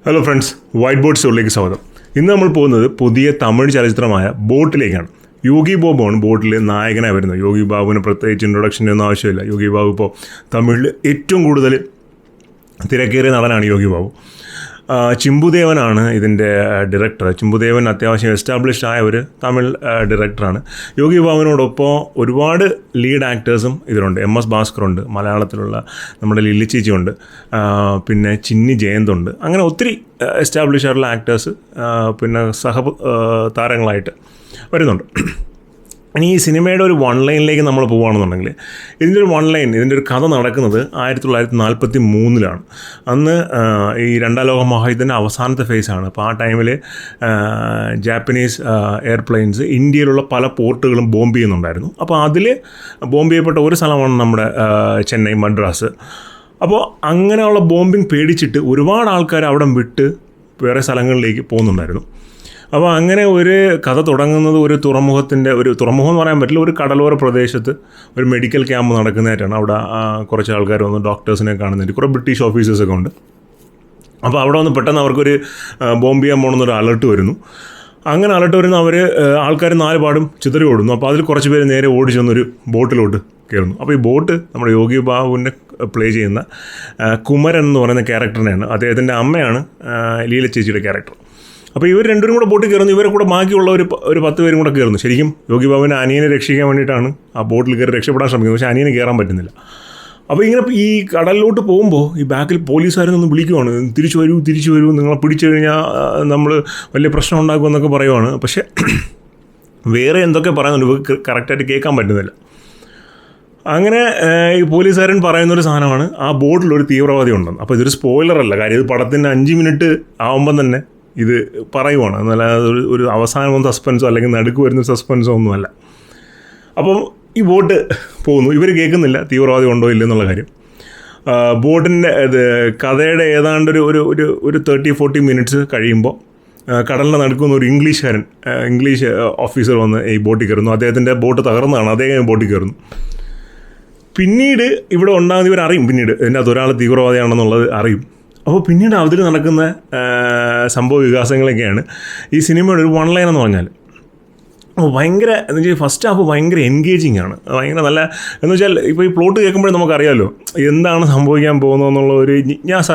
Hello friends, white board സ്റ്റോറിലേക്ക് സ്വാഗതം. ഇന്ന് നമ്മൾ പോകുന്നത് പുതിയ തമിഴ് ചലച്ചിത്രമായ ബോട്ടിലേക്കാണ്. യോഗി ബാബുവാണ് ബോട്ടിൽ നായകനായി വരുന്നത്. യോഗി ബാബുവിന് പ്രത്യേകിച്ച് ഇൻട്രൊഡക്ഷൻ്റെ ഒന്നും ആവശ്യമില്ല. യോഗി ബാബു ഇപ്പോൾ തമിഴിൽ ഏറ്റവും കൂടുതൽ തിരക്കേറിയ നടനാണ് യോഗി ബാബു. ചിമ്പുദേവനാണ് ഇതിൻ്റെ ഡയറക്ടർ. ചിമ്പുദേവൻ അത്യാവശ്യം എസ്റ്റാബ്ലിഷ്ഡ് ആയ ഒരു തമിഴ് ഡയറക്ടറാണ്. യോഗി ബാബുവിനോടൊപ്പം ഒരുപാട് ലീഡ് ആക്ടേഴ്സും ഇതിലുണ്ട്. MS ഭാസ്കറുണ്ട്, മലയാളത്തിലുള്ള നമ്മുടെ ലില്ലി ചേച്ചിയുണ്ട്, പിന്നെ ചിന്നി ജയന്തുണ്ട്. അങ്ങനെ ഒത്തിരി എസ്റ്റാബ്ലിഷ് ആയിട്ടുള്ള ആക്ടേഴ്സ് പിന്നെ താരങ്ങളായിട്ട് വരുന്നുണ്ട്. ഇനി ഈ സിനിമയുടെ ഒരു വൺ ലൈനിലേക്ക് നമ്മൾ പോവുകയാണെന്നുണ്ടെങ്കിൽ ഇതിൻ്റെ ഒരു കഥ നടക്കുന്നത് 1943 അന്ന് ഈ രണ്ടാം ലോക മഹായുദ്ധത്തിൻ്റെ അവസാനത്തെ ഫേസാണ്. അപ്പോൾ ആ ടൈമിൽ ജാപ്പനീസ് എയർപ്ലെയിൻസ് ഇന്ത്യയിലുള്ള പല പോർട്ടുകളും ബോംബ് ചെയ്യുന്നുണ്ടായിരുന്നു. അപ്പോൾ അതിൽ ബോംബ് ചെയ്യപ്പെട്ട ഒരു സ്ഥലമാണ് നമ്മുടെ ചെന്നൈ, മദ്രാസ്. അപ്പോൾ അങ്ങനെയുള്ള ബോംബിങ് പേടിച്ചിട്ട് ഒരുപാട് ആൾക്കാർ അവിടെ വിട്ട് വേറെ സ്ഥലങ്ങളിലേക്ക് പോകുന്നുണ്ടായിരുന്നു. അപ്പോൾ അങ്ങനെ ഒരു കഥ തുടങ്ങുന്നത് ഒരു തുറമുഖം എന്ന് പറയാൻ പറ്റില്ല, ഒരു കടലോര പ്രദേശത്ത് ഒരു മെഡിക്കൽ ക്യാമ്പ് നടക്കുന്നതായിട്ടാണ്. അവിടെ കുറച്ച് ആൾക്കാർ വന്ന് ഡോക്ടേഴ്സിനെ കാണുന്നതിന് കുറേ ബ്രിട്ടീഷ് ഓഫീസേഴ്സൊക്കെ ഉണ്ട്. അപ്പോൾ അവിടെ വന്ന് പെട്ടെന്ന് അവർക്കൊരു ബോംബ് ചെയ്യാൻ പോകണമെന്നൊരു അലർട്ട് വരുന്നു. അങ്ങനെ അലർട്ട് വരുന്ന ആൾക്കാർ 4 പാടും ചിതറി ഓടുന്നു. അപ്പോൾ അതിൽ കുറച്ച് പേര് നേരെ ഓടിച്ചെന്നൊരു ബോട്ടിലോട്ട് കയറുന്നു. അപ്പോൾ ഈ ബോട്ട് നമ്മുടെ യോഗി ബാബുവിനെ പ്ലേ ചെയ്യുന്ന കുമരൻ എന്ന് പറയുന്ന ക്യാരക്ടറിനെയാണ്. അദ്ദേഹത്തിൻ്റെ അമ്മയാണ് ലീല ചേച്ചിയുടെ ക്യാരക്ടർ. അപ്പോൾ ഇവർ രണ്ടുപേരും കൂടെ ബോട്ടിൽ കയറുന്നു. ഇവരെ കൂടെ ബാക്കിയുള്ള ഒരു 10 പേരും കൂടെ കയറുന്നു. ശരിക്കും യോഗി ബാബുവിൻ്റെ അനിയനെ രക്ഷിക്കാൻ വേണ്ടിയിട്ടാണ് ആ ബോട്ടിൽ കയറി രക്ഷപ്പെടാൻ ശ്രമിക്കുന്നത്. പക്ഷേ അനിയന് കയറാൻ പറ്റുന്നില്ല. അപ്പോൾ ഇങ്ങനെ ഈ കടലിലോട്ട് പോകുമ്പോൾ ഈ ബാക്കിൽ പോലീസുകാരൊന്ന് വിളിക്കുവാണ്, തിരിച്ചു വരൂ, നിങ്ങളെ പിടിച്ചു കഴിഞ്ഞാൽ നമ്മൾ വലിയ പ്രശ്നം ഉണ്ടാക്കുമെന്നൊക്കെ പറയുവാണ്. പക്ഷേ വേറെ എന്തൊക്കെ പറയുന്നുണ്ട്, ഇവർക്ക് കറക്റ്റായിട്ട് കേൾക്കാൻ പറ്റുന്നില്ല. അങ്ങനെ ഈ പോലീസുകാരൻ പറയുന്നൊരു സാധനമാണ്, ആ ബോട്ടിലൊരു തീവ്രവാദി ഉണ്ടെന്ന്. അപ്പോൾ ഇതൊരു സ്പോയിലറല്ല, കാര്യം ഇത് പടത്തിൻ്റെ 5 മിനിറ്റ് ആകുമ്പം തന്നെ ഇത് പറയുവാണ്. എന്നല്ല ഒരു അവസാനം സസ്പെൻസോ അല്ലെങ്കിൽ നടുക്ക് വരുന്ന സസ്പെൻസോ ഒന്നുമല്ല. അപ്പം ഈ ബോട്ട് പോകുന്നു, ഇവർ കേൾക്കുന്നില്ല തീവ്രവാദി ഉണ്ടോ ഇല്ലെന്നുള്ള കാര്യം. ബോട്ടിൻ്റെ കഥയുടെ ഏതാണ്ട് ഒരു 30-40 മിനിറ്റ്സ് കഴിയുമ്പോൾ കടലിൻ്റെ നടുക്കുന്ന ഒരു ഇംഗ്ലീഷ് ഓഫീസർ വന്ന് ഈ ബോട്ടിൽ കയറുന്നു. അദ്ദേഹത്തിൻ്റെ ബോട്ട് തകർന്നതാണ്, അദ്ദേഹം ബോട്ടിൽ കയറുന്നു. പിന്നീട് ഇവിടെ ഉണ്ടാകുന്ന ഇവരറിയും, പിന്നീട് ഇതിൻ്റെ അത് ഒരാൾ തീവ്രവാദിയാണെന്നുള്ളത് അറിയും. അപ്പോൾ പിന്നീട് അതിൽ നടക്കുന്ന സംഭവ വികാസങ്ങളൊക്കെയാണ് ഈ സിനിമയുടെ ഒരു വൺ ലൈൻ എന്ന് പറഞ്ഞാൽ. ഭയങ്കര എന്ന് വെച്ചാൽ ഫസ്റ്റ് ഹാഫ് ഭയങ്കര എൻഗേജിങ് ആണ്, ഭയങ്കര നല്ല എന്ന് വെച്ചാൽ ഇപ്പോൾ ഈ പ്ലോട്ട് കേൾക്കുമ്പോഴേ നമുക്കറിയാമല്ലോ എന്താണ് സംഭവിക്കാൻ പോകുന്നതെന്നുള്ള ഒരു ജിജ്ഞാസ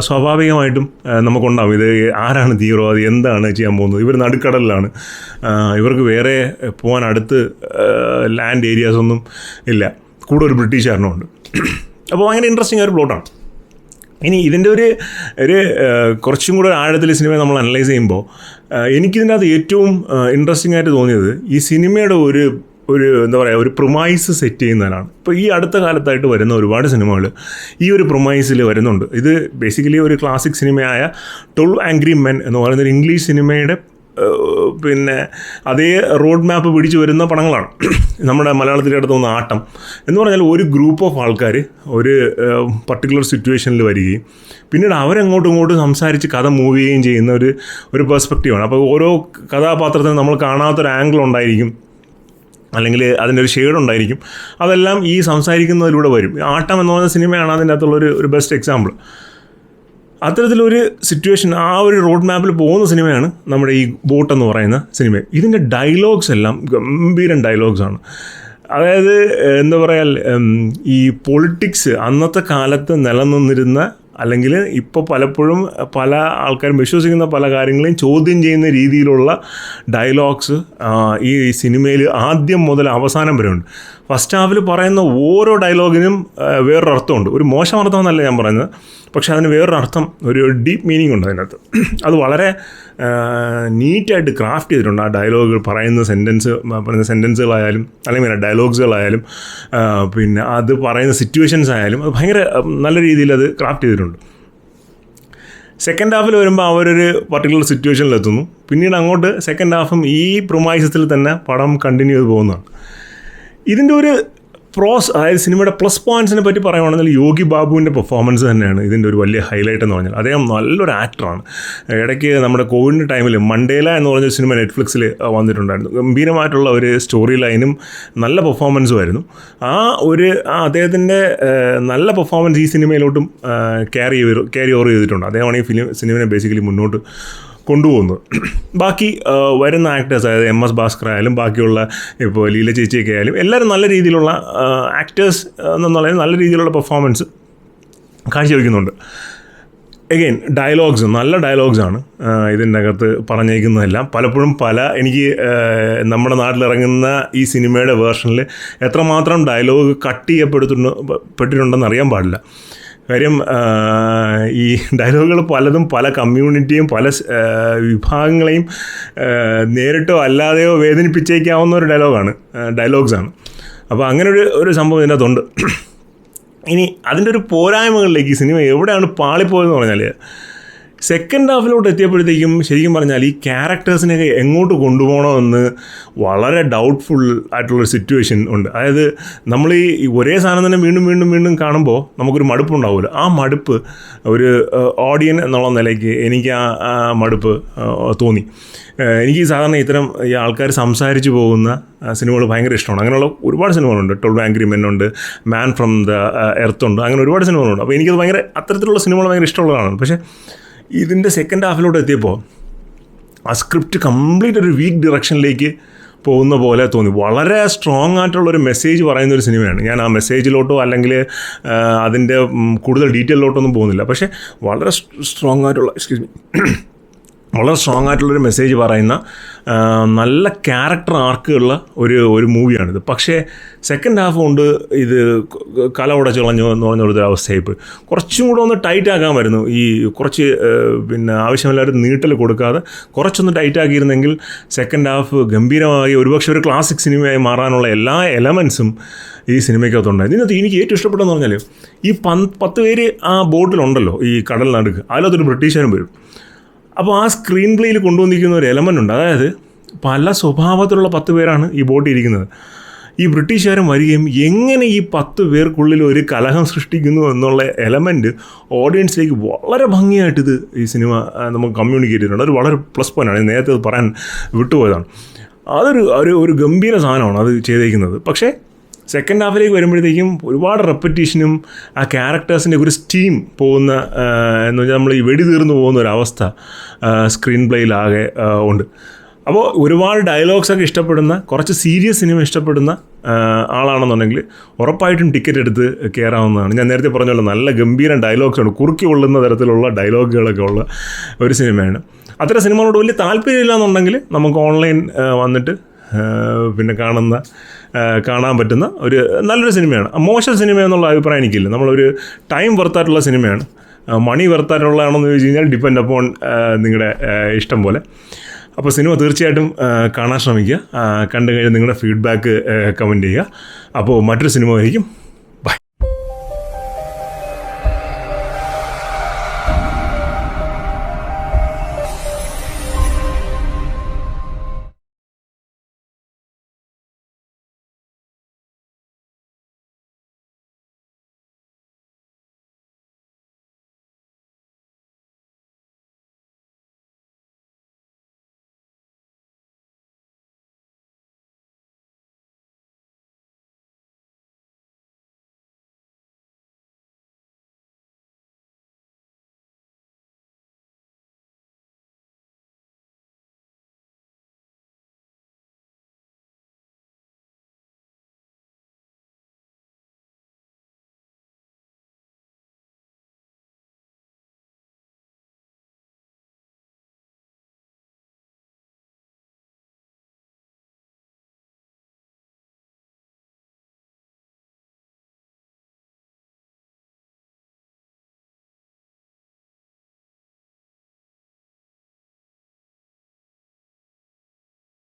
സ്വാഭാവികമായിട്ടും നമുക്കുണ്ടാകും. ഇത് ആരാണ് തീവ്രവാദി, എന്താണ് ചെയ്യാൻ പോകുന്നത്, ഇവർ നടുക്കടലിലാണ്, ഇവർക്ക് വേറെ പോകാൻ അടുത്ത് ലാൻഡ് ഏരിയാസൊന്നും ഇല്ല, കൂടെ ഒരു ബ്രിട്ടീഷുകാരനുമുണ്ട്. അപ്പോൾ ഭയങ്കര ഇൻട്രസ്റ്റിംഗ് ഒരു പ്ലോട്ടാണ്. ഇനി ഇതിൻ്റെ ഒരു കുറച്ചും കൂടെ ആഴത്തിൽ സിനിമ നമ്മൾ അനലൈസ് ചെയ്യുമ്പോൾ എനിക്കിതിൻ്റെ അത് ഏറ്റവും ഇൻട്രസ്റ്റിംഗ് ആയിട്ട് തോന്നിയത് ഈ സിനിമയുടെ എന്താ പറയുക, ഒരു പ്രൊമൈസ് സെറ്റ് ചെയ്യുന്നതിനാണ്. ഇപ്പോൾ ഈ അടുത്ത കാലത്തായിട്ട് വരുന്ന ഒരുപാട് സിനിമകൾ ഈ ഒരു പ്രൊമൈസിൽ വരുന്നുണ്ട്. ഇത് ബേസിക്കലി ഒരു ക്ലാസിക് സിനിമയായ 12 Angry Men എന്ന് പറയുന്ന ഒരു ഇംഗ്ലീഷ് സിനിമയുടെ പിന്നെ അതേ റോഡ് മാപ്പ് പിടിച്ച് വരുന്ന പടങ്ങളാണ്. നമ്മുടെ മലയാളത്തിൻ്റെ അടുത്ത് വന്ന ആട്ടം എന്ന് പറഞ്ഞാൽ ഒരു ഗ്രൂപ്പ് ഓഫ് ആൾക്കാർ ഒരു പർട്ടിക്കുലർ സിറ്റുവേഷനിൽ വരികയും പിന്നീട് അവരങ്ങോട്ടും ഇങ്ങോട്ടും സംസാരിച്ച് കഥ മൂവ് ചെയ്യുകയും ചെയ്യുന്ന ഒരു പെർസ്പെക്റ്റീവാണ്. അപ്പോൾ ഓരോ കഥാപാത്രത്തിനും നമ്മൾ കാണാത്തൊരു ആംഗിൾ ഉണ്ടായിരിക്കും, അല്ലെങ്കിൽ അതിൻ്റെ ഒരു ഷെയ്ഡ് ഉണ്ടായിരിക്കും. അതെല്ലാം ഈ സംസാരിക്കുന്നതിലൂടെ വരും. ആട്ടം എന്ന് പറയുന്ന സിനിമയാണ് അതിൻ്റെ അകത്തുള്ളൊരു ബെസ്റ്റ് എക്സാമ്പിൾ. അത്തരത്തിലൊരു സിറ്റുവേഷൻ, ആ ഒരു റോഡ് മാപ്പിൽ പോകുന്ന സിനിമയാണ് നമ്മുടെ ഈ ബോട്ട് എന്ന് പറയുന്ന സിനിമ. ഇതിൻ്റെ ഡയലോഗ്സ് എല്ലാം ഗംഭീരം ഡയലോഗ്സാണ്. അതായത് എന്താ പറയുക, ഈ പൊളിറ്റിക്സ് അന്നത്തെ കാലത്ത് നിലനിന്നിരുന്ന അല്ലെങ്കിൽ ഇപ്പോൾ പലപ്പോഴും പല ആൾക്കാരും വിശ്വസിക്കുന്ന പല കാര്യങ്ങളെയും ചോദ്യം ചെയ്യുന്ന രീതിയിലുള്ള ഡയലോഗ്സ് ഈ സിനിമയിൽ ആദ്യം മുതൽ അവസാനം വരെ ഉണ്ട്. ഫസ്റ്റ് ഹാഫിൽ പറയുന്ന ഓരോ ഡയലോഗിനും വേറൊരു അർത്ഥമുണ്ട്. ഒരു മോശം അർത്ഥമെന്നല്ല ഞാൻ പറയുന്നത്, പക്ഷേ അതിന് വേറൊരു അർത്ഥം, ഒരു ഡീപ്പ് മീനിങ് ഉണ്ട് അതിനകത്ത്. അത് വളരെ നീറ്റായിട്ട് ക്രാഫ്റ്റ് ചെയ്തിട്ടുണ്ട്. ആ ഡയലോഗുകൾ പറയുന്ന സെൻറ്റൻസുകളായാലും അല്ലെങ്കിൽ ഡയലോഗ്സുകളായാലും പിന്നെ അത് പറയുന്ന സിറ്റുവേഷൻസ് ആയാലും അത് ഭയങ്കര നല്ല രീതിയിൽ അത് ക്രാഫ്റ്റ് ചെയ്തിട്ടുണ്ട്. സെക്കൻഡ് ഹാഫിൽ വരുമ്പോൾ അവരൊരു പർട്ടിക്കുലർ സിറ്റുവേഷനിലെത്തുന്നു. പിന്നീട് അങ്ങോട്ട് സെക്കൻഡ് ഹാഫും ഈ പ്രൊമൈസസിൽ തന്നെ പടം കണ്ടിന്യൂ ചെയ്ത് പോകുന്നതാണ്. ഇതിൻ്റെ ഒരു അതായത് സിനിമയുടെ പ്ലസ് പോയിൻറ്റ്സിനെ പറ്റി പറയുകയാണെങ്കിൽ യോഗി ബാബുവിൻ്റെ പെർഫോമൻസ് തന്നെയാണ് ഇതിൻ്റെ ഒരു വലിയ ഹൈലൈറ്റ് എന്ന് പറഞ്ഞാൽ. അദ്ദേഹം നല്ലൊരു ആക്ടറാണ്. ഇടയ്ക്ക് നമ്മുടെ കോവിഡിൻ്റെ ടൈമിൽ മണ്ടേല എന്ന് പറഞ്ഞൊരു സിനിമ നെറ്റ്ഫ്ലിക്സിൽ വന്നിട്ടുണ്ടായിരുന്നു. ഗംഭീരമായിട്ടുള്ള ഒരു സ്റ്റോറി ലൈനും നല്ല പെർഫോമൻസും ആയിരുന്നു. അദ്ദേഹത്തിൻ്റെ നല്ല പെർഫോമൻസ് ഈ സിനിമയിലോട്ടും ക്യാരി ഓവർ ചെയ്തിട്ടുണ്ട്. അദ്ദേഹമാണ് ഈ സിനിമയെ ബേസിക്കലി മുന്നോട്ട് കൊണ്ടുപോകുന്നത്. ബാക്കി വരുന്ന ആക്ടേഴ്സ്, അതായത് MS ഭാസ്കർ ആയാലും ബാക്കിയുള്ള ഇപ്പോൾ ലീല ചേച്ചിയൊക്കെ ആയാലും എല്ലാവരും നല്ല രീതിയിലുള്ള ആക്ടേഴ്സ് എന്നുള്ളത് നല്ല രീതിയിലുള്ള പെർഫോമൻസ് കാഴ്ചവെക്കുന്നുണ്ട്. എഗെയിൻ നല്ല ഡയലോഗ്സാണ് ഇതിൻ്റെ അകത്ത് പറഞ്ഞേക്കുന്നതെല്ലാം. പലപ്പോഴും എനിക്ക് നമ്മുടെ നാട്ടിലിറങ്ങുന്ന ഈ സിനിമയുടെ വേർഷനിൽ എത്രമാത്രം ഡയലോഗ് കട്ട് ചെയ്യപ്പെട്ടിട്ടുണ്ടെന്ന് അറിയാൻ പാടില്ല. കാര്യം ഈ ഡയലോഗുകൾ പലതും പല കമ്മ്യൂണിറ്റിയും പല വിഭാഗങ്ങളെയും നേരിട്ടോ അല്ലാതെയോ വേദനിപ്പിച്ചേക്കാവുന്ന ഒരു ഡയലോഗ്സാണ്. അപ്പോൾ അങ്ങനെ ഒരു സംഭവം ഇതിനകത്തുണ്ട്. ഇനി അതിൻ്റെ ഒരു പോരായ്മകളിലേക്ക് ഈ സിനിമ എവിടെയാണ് പാളിപ്പോയതെന്ന് പറഞ്ഞാൽ, സെക്കൻഡ് ഹാഫിലോട്ട് എത്തിയപ്പോഴത്തേക്കും ശരിക്കും പറഞ്ഞാൽ ഈ ക്യാരക്ടേഴ്സിനെയൊക്കെ എങ്ങോട്ട് കൊണ്ടുപോകണമെന്ന് വളരെ ഡൗട്ട്ഫുൾ ആയിട്ടുള്ളൊരു സിറ്റുവേഷൻ ഉണ്ട്. അതായത് നമ്മൾ ഈ ഒരേ സാധനം തന്നെ വീണ്ടും കാണുമ്പോൾ നമുക്കൊരു മടുപ്പുണ്ടാവുമല്ലോ. ആ മടുപ്പ് ഒരു ഓഡിയൻ എന്നുള്ള നിലയ്ക്ക് എനിക്ക് ആ മടുപ്പ് തോന്നി. എനിക്ക് സാധാരണ ഇത്തരം ഈ ആൾക്കാർ സംസാരിച്ച് പോകുന്ന സിനിമകൾ ഭയങ്കര ഇഷ്ടമാണ്. അങ്ങനെയുള്ള ഒരുപാട് സിനിമകളുണ്ട്. 12 Angry Men ഉണ്ട്, മാൻ ഫ്രം ദ എർത്ത് ഉണ്ട്, അങ്ങനെ ഒരുപാട് സിനിമകളുണ്ട്. അപ്പോൾ എനിക്കത് ഭയങ്കര അത്തരത്തിലുള്ള സിനിമകൾ ഭയങ്കര ഇഷ്ടമുള്ളതാണ്. പക്ഷേ ഇതിൻ്റെ സെക്കൻഡ് ഹാഫിലോട്ട് എത്തിയപ്പോൾ ആ സ്ക്രിപ്റ്റ് കംപ്ലീറ്റ് ഒരു വീക്ക് ഡിറക്ഷനിലേക്ക് പോകുന്ന പോലെ തോന്നി. വളരെ സ്ട്രോങ് ആയിട്ടുള്ളൊരു മെസ്സേജ് പറയുന്നൊരു സിനിമയാണ്. ഞാൻ ആ മെസ്സേജിലോട്ടോ അല്ലെങ്കിൽ അതിൻ്റെ കൂടുതൽ ഡീറ്റെയിലോട്ടൊന്നും പോകുന്നില്ല. പക്ഷേ വളരെ സ്ട്രോങ് ആയിട്ടുള്ളൊരു മെസ്സേജ് പറയുന്ന നല്ല ക്യാരക്ടർ ആർക്കുള്ള ഒരു മൂവിയാണിത്. പക്ഷേ സെക്കൻഡ് ഹാഫ് കൊണ്ട് ഇത് കല ഉടച്ച് കളഞ്ഞു എന്ന് പറഞ്ഞൊരു അവസ്ഥയായിപ്പോയി. കുറച്ചും കൂടെ ഒന്ന് ടൈറ്റ് ആക്കാമായിരുന്നു. ഈ കുറച്ച് ആവശ്യമില്ലാത്ത നീട്ടൽ കൊടുക്കാതെ കുറച്ചൊന്ന് ടൈറ്റ് ആക്കിയിരുന്നെങ്കിൽ സെക്കൻഡ് ഹാഫ് ഗംഭീരമായി ഒരുപക്ഷെ ഒരു ക്ലാസിക് സിനിമയായി മാറാനുള്ള എല്ലാ എലമെൻസും ഈ സിനിമയ്ക്കകത്തുണ്ടായിരുന്നു. ഇതിനകത്ത് എനിക്ക് ഏറ്റവും ഇഷ്ടപ്പെട്ടതെന്ന് പറഞ്ഞാൽ ഈ 10 പേര് ആ ബോട്ടിലുണ്ടല്ലോ, ഈ കടലിനടുക്ക്, അതിലകത്തൊരു ബ്രിട്ടീഷുകാരും വരും. അപ്പോൾ ആ സ്ക്രീൻ പ്ലേയിൽ കൊണ്ടുവന്നിരിക്കുന്ന ഒരു എലമെൻ്റ് ഉണ്ട്. അതായത് പല സ്വഭാവത്തിലുള്ള 10 പേരാണ് ഈ ബോട്ടിൽ ഇരിക്കുന്നത്. ഈ ബ്രിട്ടീഷുകാരും വരികയും എങ്ങനെ ഈ 10 പേർക്കുള്ളിൽ ഒരു കലഹം സൃഷ്ടിക്കുന്നു എന്നുള്ള എലമെൻറ്റ് ഓഡിയൻസിലേക്ക് വളരെ ഭംഗിയായിട്ട് ഈ സിനിമ നമുക്ക് കമ്മ്യൂണിക്കേറ്റ് ചെയ്തിട്ടുണ്ട്. അത് വളരെ പ്ലസ് പോയിൻ്റാണ്. നേരത്തെ അത് പറയാൻ വിട്ടുപോയതാണ്. ഒരു ഗംഭീര സാധനമാണ് അത് ചെയ്തേക്കുന്നത്. പക്ഷേ സെക്കൻഡ് ഹാഫിലേക്ക് വരുമ്പോഴത്തേക്കും ഒരുപാട് റെപ്പറ്റീഷനും ആ ക്യാരക്ടേഴ്സിൻ്റെ ഒരു സ്റ്റീം പോകുന്ന എന്ന് വെച്ചാൽ നമ്മൾ ഈ വെടി തീർന്നു പോകുന്ന ഒരവസ്ഥ സ്ക്രീൻ പ്ലേയിലാകെ ഉണ്ട്. അപ്പോൾ ഒരുപാട് ഡയലോഗ്സൊക്കെ ഇഷ്ടപ്പെടുന്ന, കുറച്ച് സീരിയസ് സിനിമ ഇഷ്ടപ്പെടുന്ന ആളാണെന്നുണ്ടെങ്കിൽ ഉറപ്പായിട്ടും ടിക്കറ്റ് എടുത്ത് കയറാവുന്നതാണ്. ഞാൻ നേരത്തെ പറഞ്ഞല്ലോ, നല്ല ഗംഭീരം ഡയലോഗ്സാണ്, കുറുക്കി കൊള്ളുന്ന തരത്തിലുള്ള ഡയലോഗുകളൊക്കെ ഉള്ള ഒരു സിനിമയാണ്. അത്തരം സിനിമകളോട് വലിയ താല്പര്യമില്ല എന്നുണ്ടെങ്കിൽ നമുക്ക് ഓൺലൈൻ വന്നിട്ട് കാണാൻ പറ്റുന്ന ഒരു നല്ലൊരു സിനിമയാണ്. മോശം സിനിമ എന്നുള്ള അഭിപ്രായം എനിക്കില്ല. നമ്മളൊരു ടൈം വെർത്തായിട്ടുള്ള സിനിമയാണ്. മണി വെർത്തായിട്ടുള്ളതാണെന്ന് ചോദിച്ചു കഴിഞ്ഞാൽ ഡിപ്പെൻഡ് അപ്പോൺ നിങ്ങളുടെ ഇഷ്ടം പോലെ. അപ്പോൾ സിനിമ തീർച്ചയായിട്ടും കാണാൻ ശ്രമിക്കുക. കണ്ടു കഴിഞ്ഞാൽ നിങ്ങളുടെ ഫീഡ്ബാക്ക് കമൻറ്റ് ചെയ്യുക. അപ്പോൾ മറ്റൊരു സിനിമ ആയിരിക്കും.